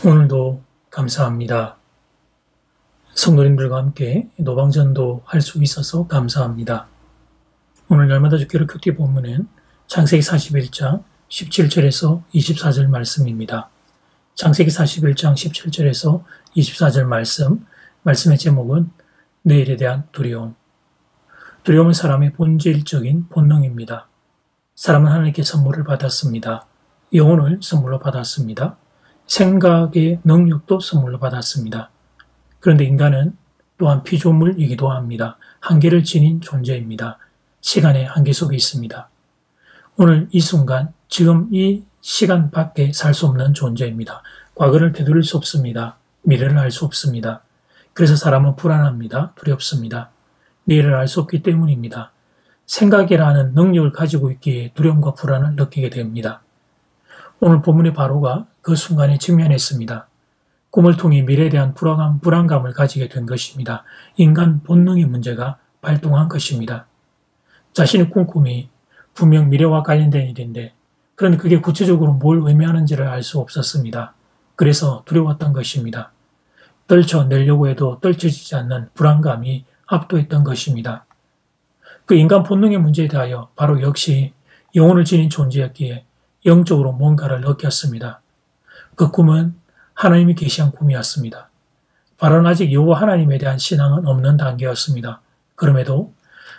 오늘도 감사합니다. 성도님들과 함께 노방전도 할 수 있어서 감사합니다. 오늘 날마다 주기로 큐티 본문은 창세기 41장 17절에서 24절 말씀입니다. 창세기 41장 17절에서 24절 말씀의 제목은 내일에 대한 두려움. 두려움은 사람의 본질적인 본능입니다. 사람은 하나님께 선물을 받았습니다. 영혼을 선물로 받았습니다. 생각의 능력도 선물로 받았습니다. 그런데 인간은 또한 피조물이기도 합니다. 한계를 지닌 존재입니다. 시간의 한계 속에 있습니다. 오늘 이 순간, 지금 이 시간 밖에 살 수 없는 존재입니다. 과거를 되돌릴 수 없습니다. 미래를 알 수 없습니다. 그래서 사람은 불안합니다. 두렵습니다. 내일을 알 수 없기 때문입니다. 생각이라는 능력을 가지고 있기에 두려움과 불안을 느끼게 됩니다. 오늘 본문의 바로가 그 순간에 직면했습니다. 꿈을 통해 미래에 대한 불안감을 가지게 된 것입니다. 인간 본능의 문제가 발동한 것입니다. 자신의 꿈이 분명 미래와 관련된 일인데, 그런데 그게 구체적으로 뭘 의미하는지를 알 수 없었습니다. 그래서 두려웠던 것입니다. 떨쳐내려고 해도 떨쳐지지 않는 불안감이 압도했던 것입니다. 그 인간 본능의 문제에 대하여 바로 역시 영혼을 지닌 존재였기에 영적으로 뭔가를 느꼈습니다. 그 꿈은 하나님이 계시한 꿈이었습니다. 바로는 아직 여호와 하나님에 대한 신앙은 없는 단계였습니다. 그럼에도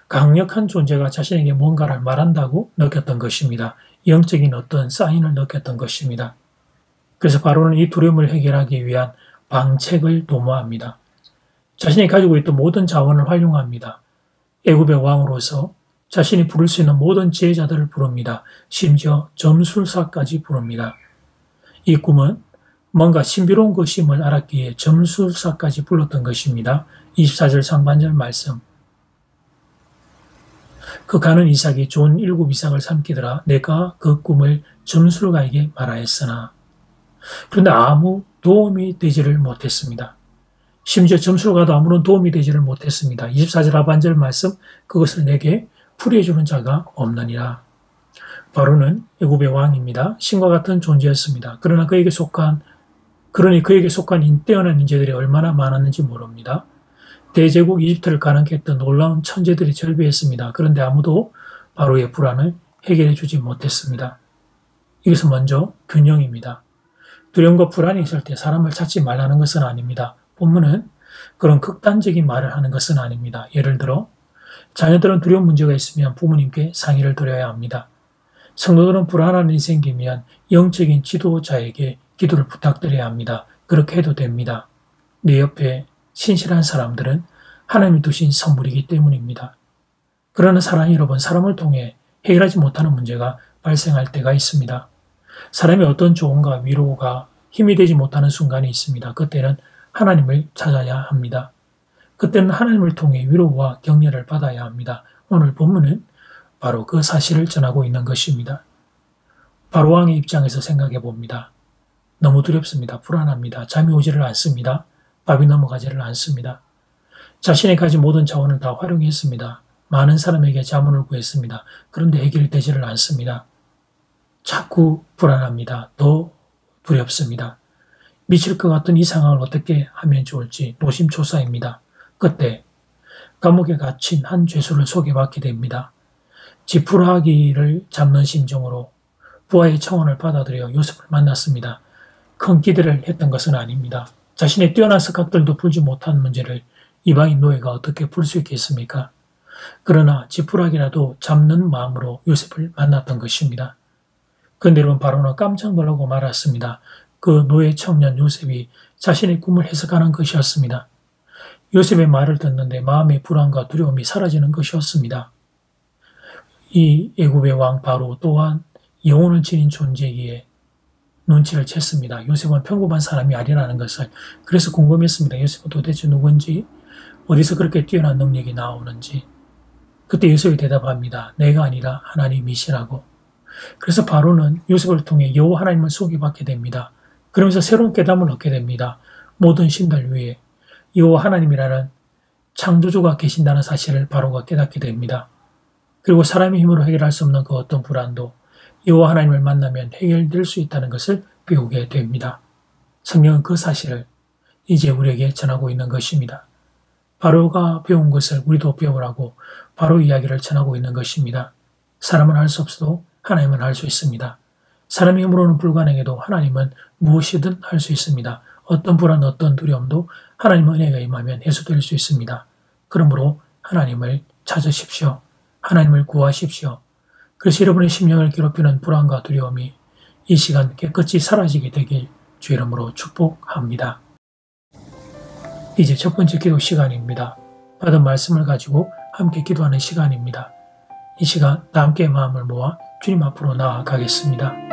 강력한 존재가 자신에게 뭔가를 말한다고 느꼈던 것입니다. 영적인 어떤 사인을 느꼈던 것입니다. 그래서 바로는 이 두려움을 해결하기 위한 방책을 도모합니다. 자신이 가지고 있던 모든 자원을 활용합니다. 애굽의 왕으로서 자신이 부를 수 있는 모든 지혜자들을 부릅니다. 심지어 점술사까지 부릅니다. 이 꿈은 뭔가 신비로운 것임을 알았기에 점술사까지 불렀던 것입니다. 24절 상반절 말씀. 그 가는 이삭이 좋은 7 이삭을 삼키더라. 내가 그 꿈을 점술가에게 말하였으나. 그런데 아무 도움이 되지를 못했습니다. 심지어 점술가도 아무런 도움이 되지를 못했습니다. 24절 하반절 말씀. 그것을 내게 풀이해주는 자가 없느니라. 바로는 애굽의 왕입니다. 신과 같은 존재였습니다. 그러니 그에게 속한 뛰어난 인재들이 얼마나 많았는지 모릅니다. 대제국 이집트를 가능케 했던 놀라운 천재들이 절비했습니다. 그런데 아무도 바로의 불안을 해결해 주지 못했습니다. 이것은 먼저 균형입니다. 두려움과 불안이 있을 때 사람을 찾지 말라는 것은 아닙니다. 본문은 그런 극단적인 말을 하는 것은 아닙니다. 예를 들어 자녀들은 두려운 문제가 있으면 부모님께 상의를 드려야 합니다. 성도들은 불안한 일이 생기면 영적인 지도자에게 기도를 부탁드려야 합니다. 그렇게 해도 됩니다. 내 옆에 신실한 사람들은 하나님이 두신 선물이기 때문입니다. 그러나 사랑이 여러분, 사람을 통해 해결하지 못하는 문제가 발생할 때가 있습니다. 사람의 어떤 조언과 위로가 힘이 되지 못하는 순간이 있습니다. 그때는 하나님을 찾아야 합니다. 그때는 하나님을 통해 위로와 격려를 받아야 합니다. 오늘 본문은 바로 그 사실을 전하고 있는 것입니다. 바로 왕의 입장에서 생각해 봅니다. 너무 두렵습니다. 불안합니다. 잠이 오지를 않습니다. 밥이 넘어가지를 않습니다. 자신이 가진 모든 자원을 다 활용했습니다. 많은 사람에게 자문을 구했습니다. 그런데 해결되지를 않습니다. 자꾸 불안합니다. 더 두렵습니다. 미칠 것 같은 이 상황을 어떻게 하면 좋을지 노심초사입니다. 그때 감옥에 갇힌 한 죄수를 소개받게 됩니다. 지푸라기를 잡는 심정으로 부하의 청혼을 받아들여 요셉을 만났습니다. 큰 기대를 했던 것은 아닙니다. 자신의 뛰어난 석학들도 풀지 못한 문제를 이방인 노예가 어떻게 풀 수 있겠습니까? 그러나 지푸라기라도 잡는 마음으로 요셉을 만났던 것입니다. 그런데 여러분, 바로는 깜짝 놀라고 말았습니다. 그 노예 청년 요셉이 자신의 꿈을 해석하는 것이었습니다. 요셉의 말을 듣는데 마음의 불안과 두려움이 사라지는 것이었습니다. 이 애굽의 왕 바로 또한 영혼을 지닌 존재이기에 눈치를 챘습니다. 요셉은 평범한 사람이 아니라는 것을. 그래서 궁금했습니다. 요셉은 도대체 누군지, 어디서 그렇게 뛰어난 능력이 나오는지. 그때 요셉이 대답합니다. 내가 아니라 하나님이시라고. 그래서 바로는 요셉을 통해 여호와 하나님을 소개받게 됩니다. 그러면서 새로운 깨달음을 얻게 됩니다. 모든 신들 위에 여호와 하나님이라는 창조주가 계신다는 사실을 바로가 깨닫게 됩니다. 그리고 사람의 힘으로 해결할 수 없는 그 어떤 불안도 여호와 하나님을 만나면 해결될 수 있다는 것을 배우게 됩니다. 성경은 그 사실을 이제 우리에게 전하고 있는 것입니다. 바로가 배운 것을 우리도 배우라고 바로 이야기를 전하고 있는 것입니다. 사람은 할 수 없어도 하나님은 할 수 있습니다. 사람의 힘으로는 불가능해도 하나님은 무엇이든 할 수 있습니다. 어떤 불안, 어떤 두려움도 하나님의 은혜가 임하면 해소될 수 있습니다. 그러므로 하나님을 찾으십시오. 하나님을 구하십시오. 그래서 여러분의 심령을 괴롭히는 불안과 두려움이 이 시간 깨끗이 사라지게 되길 주 이름으로 축복합니다. 이제 첫 번째 기도 시간입니다. 받은 말씀을 가지고 함께 기도하는 시간입니다. 이 시간 다 함께 마음을 모아 주님 앞으로 나아가겠습니다.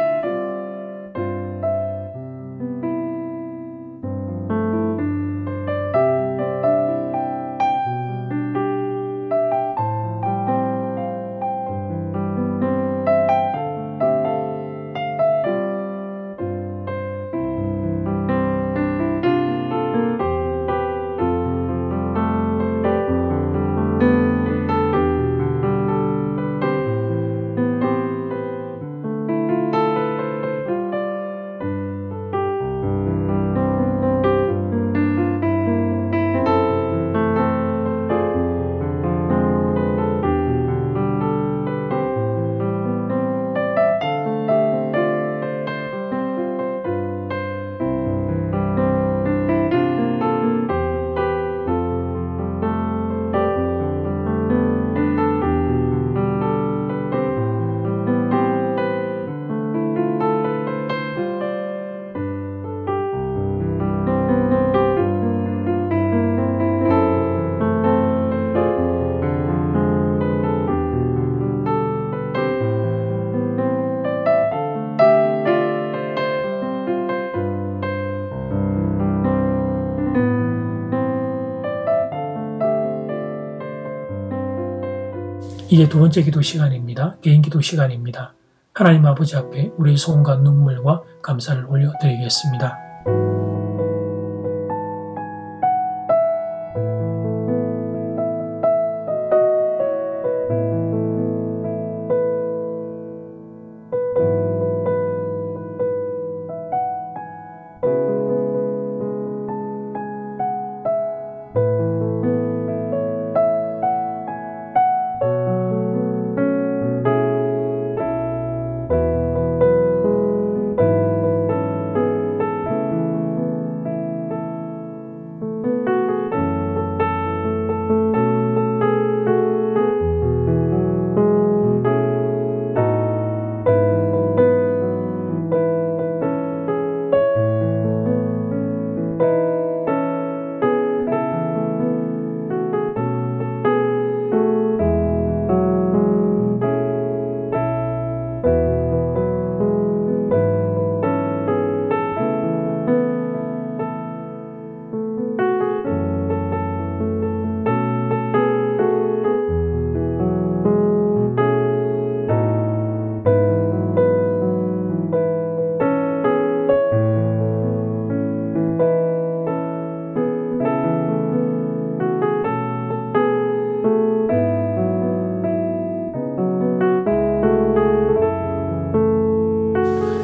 이제 두 번째 기도 시간입니다. 개인 기도 시간입니다. 하나님 아버지 앞에 우리의 소원과 눈물과 감사를 올려드리겠습니다.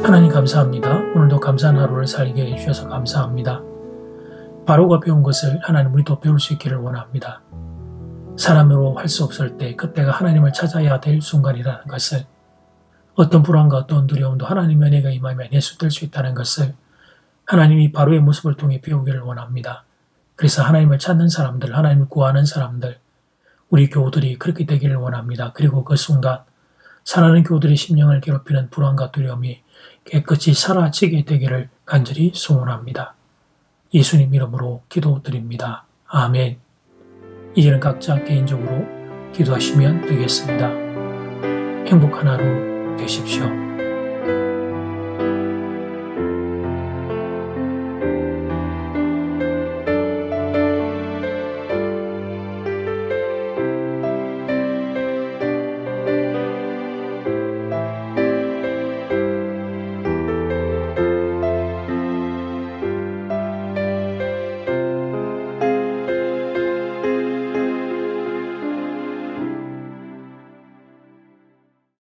하나님 감사합니다. 오늘도 감사한 하루를 살게 해주셔서 감사합니다. 바로가 배운 것을 하나님 우리도 배울 수 있기를 원합니다. 사람으로 할 수 없을 때 그때가 하나님을 찾아야 될 순간이라는 것을, 어떤 불안과 어떤 두려움도 하나님의 은혜가 임하면 해소될 수 있다는 것을 하나님이 바로의 모습을 통해 배우기를 원합니다. 그래서 하나님을 찾는 사람들, 하나님을 구하는 사람들, 우리 교우들이 그렇게 되기를 원합니다. 그리고 그 순간 사랑하는 교우들의 심령을 괴롭히는 불안과 두려움이 깨끗이 사라지게 되기를 간절히 소원합니다. 예수님 이름으로 기도드립니다. 아멘. 이제는 각자 개인적으로 기도하시면 되겠습니다. 행복한 하루 되십시오.